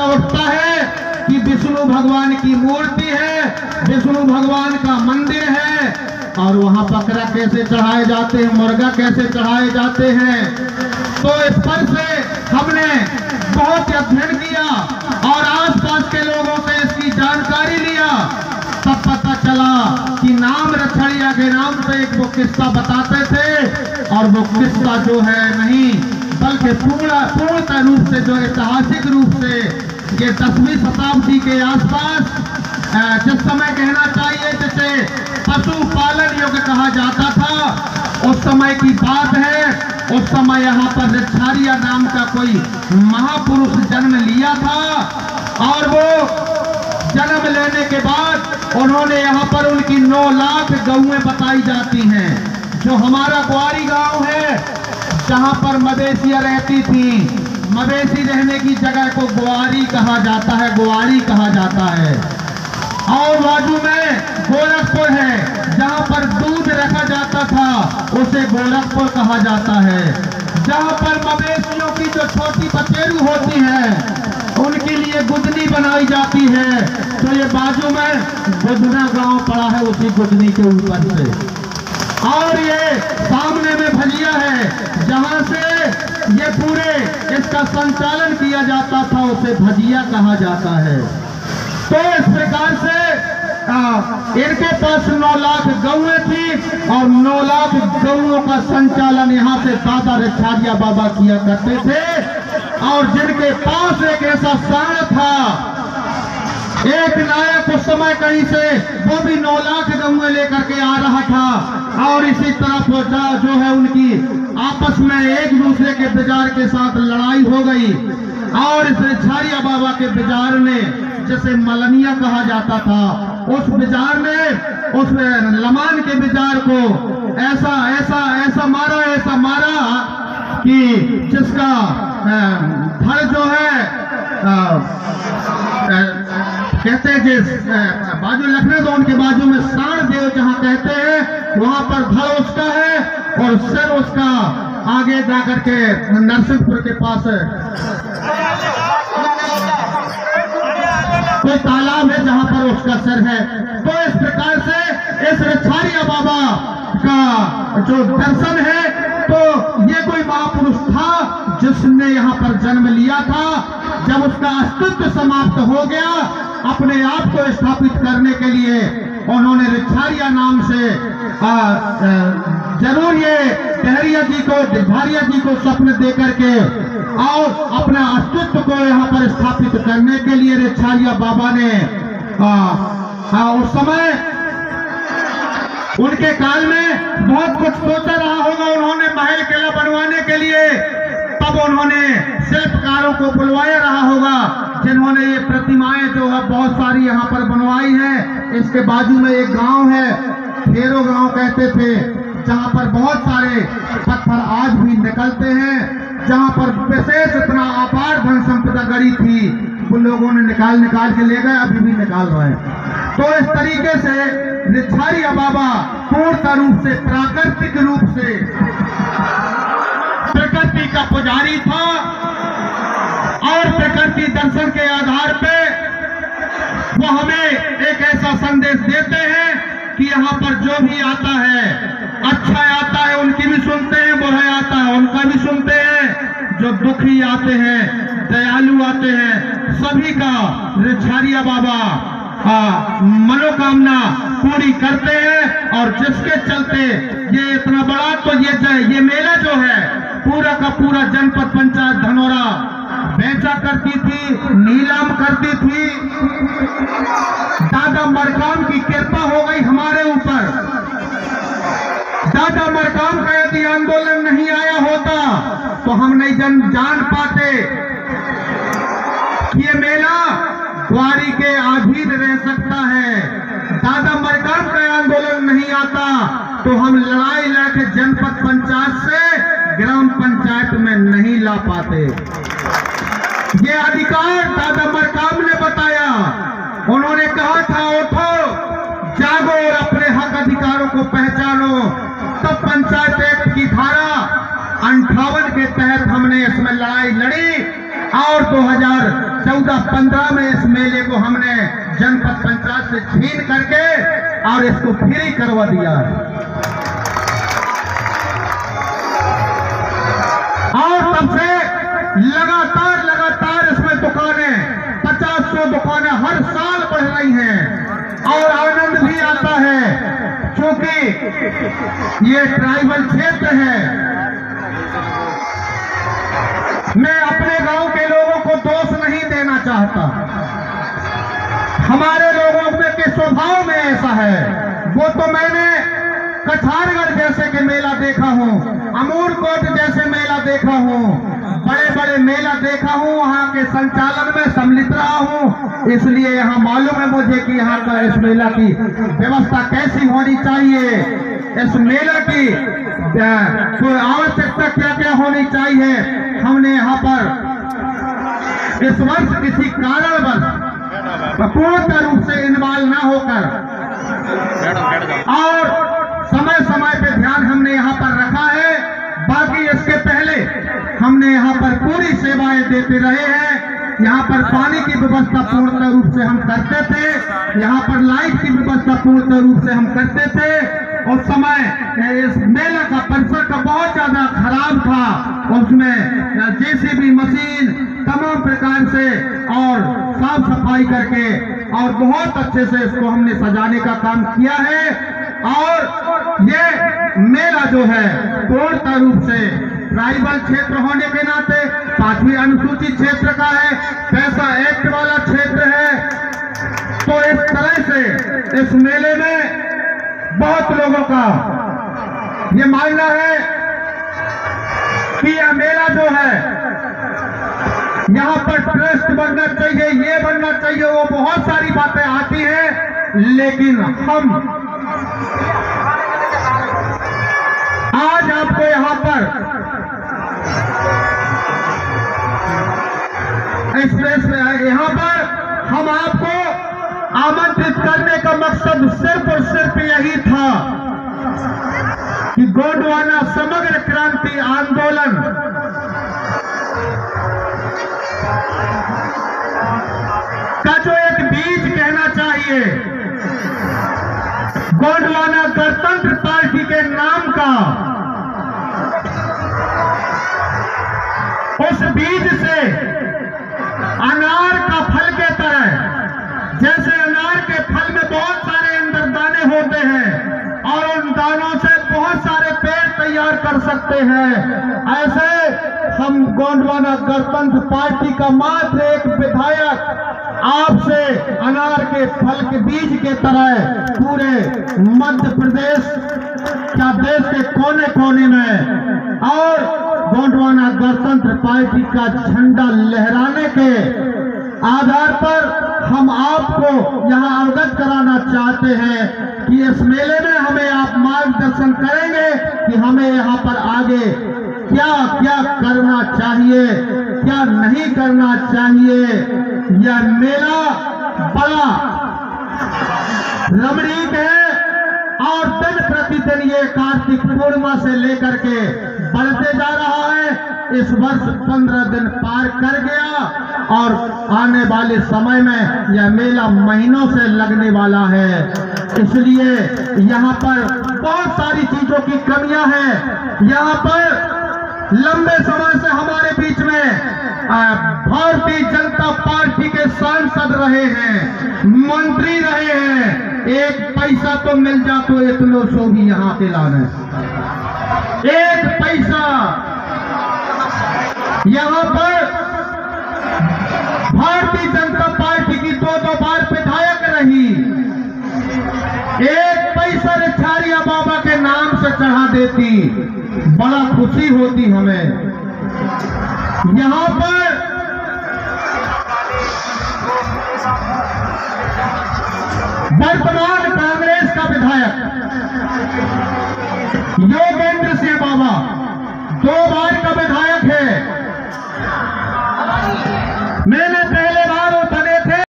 उठता है कि विष्णु भगवान की मूर्ति है, विष्णु भगवान का मंदिर है, और वहां बकरा कैसे चढ़ाए जाते हैं, मुर्गा कैसे चढ़ाए जाते हैं। तो इस पर से हमने बहुत अध्ययन किया और आसपास के लोगों से इसकी जानकारी लिया। तब पता चला कि नाम रछड़िया के नाम से एक वो किस्सा बताते थे, और वो किस्सा जो है नहीं बल्कि पूर्णतः रूप से जो ऐतिहासिक रूप से ये 10वीं शताब्दी के आसपास, जिस समय कहना चाहिए जिसे पशुपालन युग कहा जाता था, उस समय की बात है। उस समय यहाँ पर रिछारिया नाम का कोई महापुरुष जन्म लिया था, और वो जन्म लेने के बाद उन्होंने यहाँ पर उनकी 9 लाख गौएं बताई जाती हैं। जो हमारा ग्वारी गांव है जहाँ पर मवेशियां रहती थी, मवेशी रहने की जगह को ग्वारी कहा जाता है, ग्वारी कहा जाता है। और बाजू में गोरखपुर है जहाँ पर दूध रखा जाता था, उसे गोरखपुर कहा जाता है। जहाँ पर मवेशियों की जो छोटी बछेरू होती है उनके लिए गुदनी बनाई जाती है, तो ये बाजू में गुदना गांव पड़ा है उसी गुदनी के ऊपर से। और ये सामने में भजिया है जहां से ये पूरे इसका संचालन किया जाता था, उसे भजिया कहा जाता है। तो इस प्रकार से इनके पास 9 लाख गौएं थी, और 9 लाख गौओं का संचालन यहाँ से दादा रिछारिया बाबा किया करते थे। और जिनके पास एक ऐसा साण था, एक नायक उस समय कहीं से वो भी 9 लाख गौएं लेकर के आ रहा था, और इसी तरह पहुंचा जो है उनकी आपस में एक दूसरे के बिजार के साथ लड़ाई हो गई। और इस रिछारिया बाबा के बिजार ने, जिसे मलनिया कहा जाता था, उस बिजार ने उस लमान के बिजार को ऐसा ऐसा ऐसा मारा कि जिसका धड़ जो है कहते हैं जिस बाजू लखनऊ जोन के बाजू में साण देव जहां कहते हैं, वहां पर धड़ उसका है और सिर उसका आगे जाकर के नरसिंहपुर के पास कोई तालाब है जहां पर उसका सिर है। तो इस प्रकार से इस रिछारिया बाबा का जो दर्शन है, तो ये कोई महापुरुष था जिसने यहाँ पर जन्म लिया था। जब उसका अस्तित्व समाप्त हो गया, अपने आप को स्थापित करने के लिए उन्होंने रिछारिया नाम से जरूर ये डहरिया जी को स्वप्न दे करके और अपना अस्तित्व को यहाँ पर स्थापित करने के लिए रिछारिया बाबा ने उस समय उनके काल में बहुत कुछ सोचा रहा होगा। उन्होंने महल किला बनवाने के लिए तब उन्होंने शिल्पकारों को बुलवाया रहा होगा, जिन्होंने ये प्रतिमाएं जो है बहुत सारी यहाँ पर बनवाई है। इसके बाजू में एक गांव है, फेरो गांव कहते थे, जहां पर बहुत सारे पत्थर आज भी निकलते हैं, जहां पर विशेष इतना अपार धन संपदा गड़ी थी, उन लोगों ने निकाल के ले गए, अभी भी निकाल रहे हैं। तो इस तरीके से रिछारिया बाबा पूर्ण रूप से प्राकृतिक रूप से प्रकृति का पुजारी था, और प्रकृति दर्शन के आधार पे वो हमें एक ऐसा संदेश देते हैं कि यहाँ पर जो भी आता है, अच्छा आता है उनकी भी सुनते हैं, बुरा आता है उनका भी सुनते हैं, जो दुखी आते हैं, दयालु आते हैं, सभी का रिछारिया बाबा मनोकामना पूरी करते हैं। और जिसके चलते ये इतना बड़ा, तो ये मेला जो है पूरा का पूरा जनपद पंचायत धनौरा बेचा करती थी, नीलाम करती थी। दादा मरकाम की कृपा हो गई हमारे ऊपर। दादा मरकाम का यदि आंदोलन नहीं आया होता तो हम नहीं जान पाते कि ये मेला ग्वारी के अधीन रह सकता है। दादा मरकाम का आंदोलन नहीं आता तो हम लड़ाई लड़के जनपद पंचायत से ग्राम पंचायत में नहीं ला पाते। ये अधिकार दादा मरकाम ने बताया। उन्होंने कहा था, उठो जागो और अपने हक अधिकारों को पहचानो। तब पंचायत एक्ट की धारा 58 के तहत हमने इसमें लड़ाई लड़ी और 2014-15 में इस मेले को हमने जनपद पंचायत से छीन करके और इसको फ्री करवा दिया। और तब से लगातार इसमें दुकानें 50-100 दुकानें हर साल बढ़ रही हैं और आनंद भी आता है, क्योंकि ये ट्राइबल क्षेत्र है। मैं अपने गांव के लोगों को दोष नहीं देना चाहता, हमारे लोगों में के स्वभाव में ऐसा है। वो तो मैंने कछारगढ़ जैसे के मेला देखा हूँ, अमूरकोट जैसे मेला देखा हूँ, बड़े बड़े मेला देखा हूँ, वहाँ के संचालन में सम्मिलित रहा हूँ, इसलिए यहाँ मालूम है मुझे कि यहाँ का इस मेला की व्यवस्था कैसी होनी चाहिए, इस मेला की कोई आवश्यकता क्या क्या होनी चाहिए। हमने यहाँ पर इस वर्ष किसी कारणवश पूर्ण रूप से इन्वॉल्व न होकर और समय समय पे ध्यान हमने यहाँ पर रखा है। बाकी इसके पहले हमने यहाँ पर पूरी सेवाएं देते रहे हैं। यहाँ पर पानी की व्यवस्था पूर्ण रूप से हम करते थे, यहाँ पर लाइट की व्यवस्था पूर्ण रूप से हम करते थे। उस समय इस मेला का परिसर का बहुत ज्यादा खराब था, उसमें जेसीबी मशीन तमाम प्रकार से और साफ सफाई करके और बहुत अच्छे से इसको हमने सजाने का काम किया है। और ये मेला जो है पूर्ण रूप से ट्राइबल क्षेत्र होने के नाते 5वीं अनुसूचित क्षेत्र का है, पैसा एक्ट वाला क्षेत्र है। तो इस तरह से इस मेले में बहुत लोगों का ये मानना है कि यह मेला जो है यहाँ पर ट्रस्ट बनना चाहिए, ये बनना चाहिए, वो बहुत सारी बातें आती हैं, लेकिन हम आज आपको यहाँ पर यहाँ पर हम आपको आमंत्रित करने का मकसद सिर्फ और सिर्फ यही था कि गोंडवाना समग्र क्रांति आंदोलन का जो एक बीज कहना चाहिए, गोंडवाना गणतंत्र पार्टी के नाम का, उस बीज से अनार का फल के तरह, जैसे अनार के फल में बहुत सारे अंदर दाने होते हैं और उन दानों से बहुत सारे पेड़ तैयार कर सकते हैं, ऐसे हम गोंडवाना गणतंत्र पार्टी का मात्र एक विधायक आपसे अनार के फल के बीज के तरह पूरे मध्य प्रदेश क्या देश के कोने कोने में और गोंडवाना गणतंत्र पार्टी का झंडा लहराने के आधार पर हम आपको यहाँ अवगत कराना चाहते हैं कि इस मेले में हमें आप मार्गदर्शन करेंगे कि हमें यहाँ पर आगे क्या क्या करना चाहिए, क्या नहीं करना चाहिए। यह मेला बड़ा रमणीक है और दिन प्रतिदिन ये कार्तिक पूर्णिमा से लेकर के बढ़ते जा रहा है। इस वर्ष 15 दिन पार कर गया और आने वाले समय में यह मेला महीनों से लगने वाला है, इसलिए यहाँ पर बहुत सारी चीजों की कमियां हैं। यहाँ पर लंबे समय से हमारे बीच में भारतीय जनता पार्टी के सांसद रहे हैं, मंत्री रहे हैं, एक पैसा तो मिल जा तो इतनो सो भी यहाँ के लाने, एक पैसा यहाँ पर भारतीय जनता पार्टी की 2-2 बार विधायक रही, एक पैसा रिछारिया बाबा के नाम से चढ़ा देती, बड़ा खुशी होती हमें। यहाँ पर वर्तमान कांग्रेस का विधायक योगेंद्र सिंह बाबा 2 बार का विधायक है। मैंने